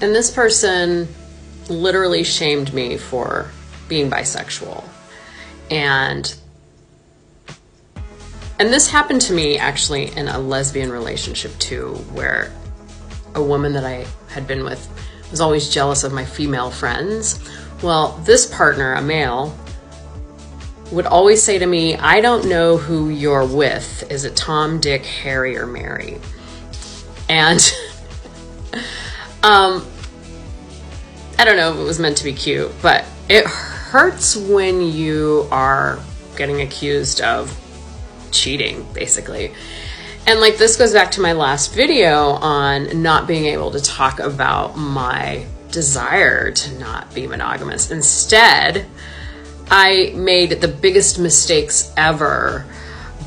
And this person literally shamed me for being bisexual. And this happened to me actually in a lesbian relationship too, where a woman that I had been with was always jealous of my female friends. Well, this partner, a male, would always say to me, I don't know who you're with. Is it Tom, Dick, Harry, or Mary? And I don't know if it was meant to be cute, but it hurts when you are getting accused of cheating, basically. And like, this goes back to my last video on not being able to talk about my desire to not be monogamous. Instead, I made the biggest mistakes ever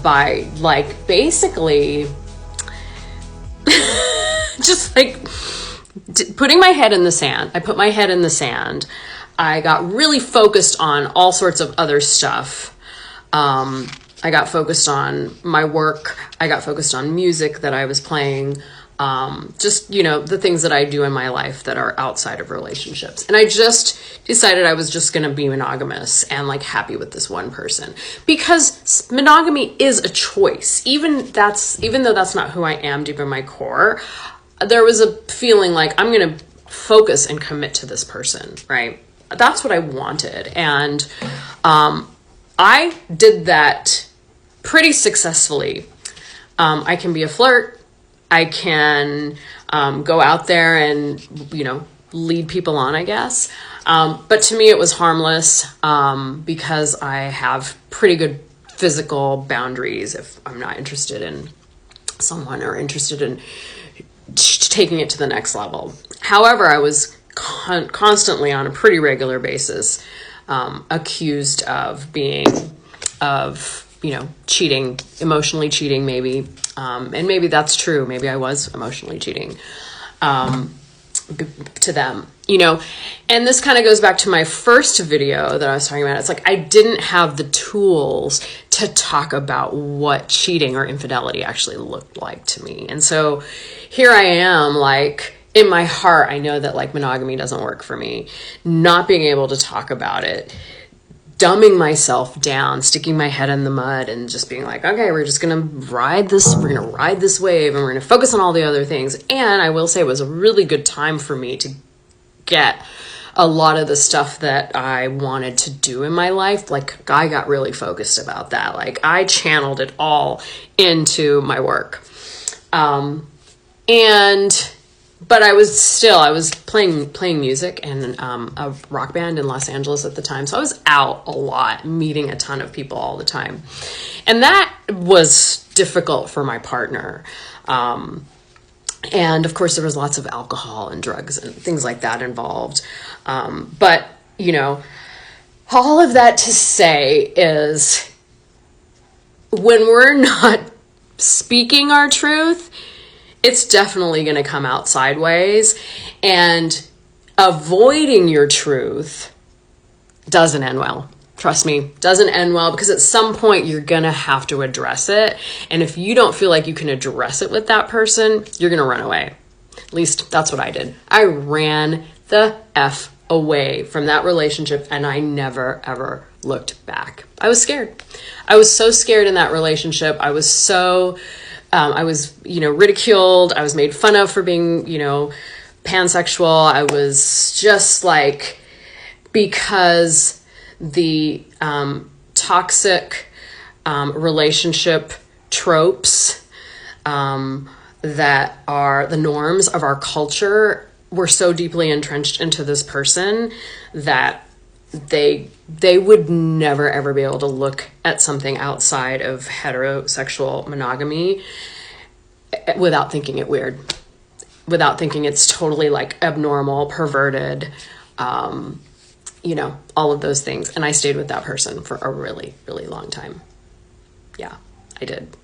by like basically just like putting my head in the sand. I put my head in the sand. I got really focused on all sorts of other stuff. I got focused on my work. I got focused on music that I was playing. Just, you know, the things that I do in my life that are outside of relationships. And I just decided I was just going to be monogamous and like happy with this one person, because monogamy is a choice. Even though that's not who I am deep in my core, there was a feeling like I'm going to focus and commit to this person, right? That's what I wanted. And I did that pretty successfully. I can be a flirt. I can go out there and, you know, lead people on, I guess. But to me, it was harmless because I have pretty good physical boundaries if I'm not interested in someone or interested in taking it to the next level. However, I was constantly on a pretty regular basis accused of you know, cheating, emotionally cheating maybe. And maybe that's true. Maybe I was emotionally cheating to them, you know. And this kind of goes back to my first video that I was talking about. It's like I didn't have the tools to talk about what cheating or infidelity actually looked like to me. And so here I am, like, in my heart, I know that like monogamy doesn't work for me, not being able to talk about it, dumbing myself down, sticking my head in the mud and just being like, okay, we're going to ride this wave and we're going to focus on all the other things. And I will say it was a really good time for me to get a lot of the stuff that I wanted to do in my life. Like, I got really focused about that. Like, I channeled it all into my work. But I was playing music in a rock band in Los Angeles at the time. So I was out a lot, meeting a ton of people all the time. And that was difficult for my partner. And of course there was lots of alcohol and drugs and things like that involved. But, you know, all of that to say is when we're not speaking our truth, it's definitely going to come out sideways, and avoiding your truth doesn't end well. Trust me, doesn't end well, because at some point you're going to have to address it. And if you don't feel like you can address it with that person, you're going to run away. At least that's what I did. I ran the F away from that relationship, and I never, ever looked back. I was scared. I was so scared in that relationship. I was so... I was, you know, ridiculed. I was made fun of for being, you know, pansexual. I was just like, because the toxic relationship tropes that are the norms of our culture were so deeply entrenched into this person that they would never ever be able to look at something outside of heterosexual monogamy without thinking it weird, without thinking it's totally like abnormal, perverted, you know, all of those things. And I stayed with that person for a really, really long time. Yeah, I did.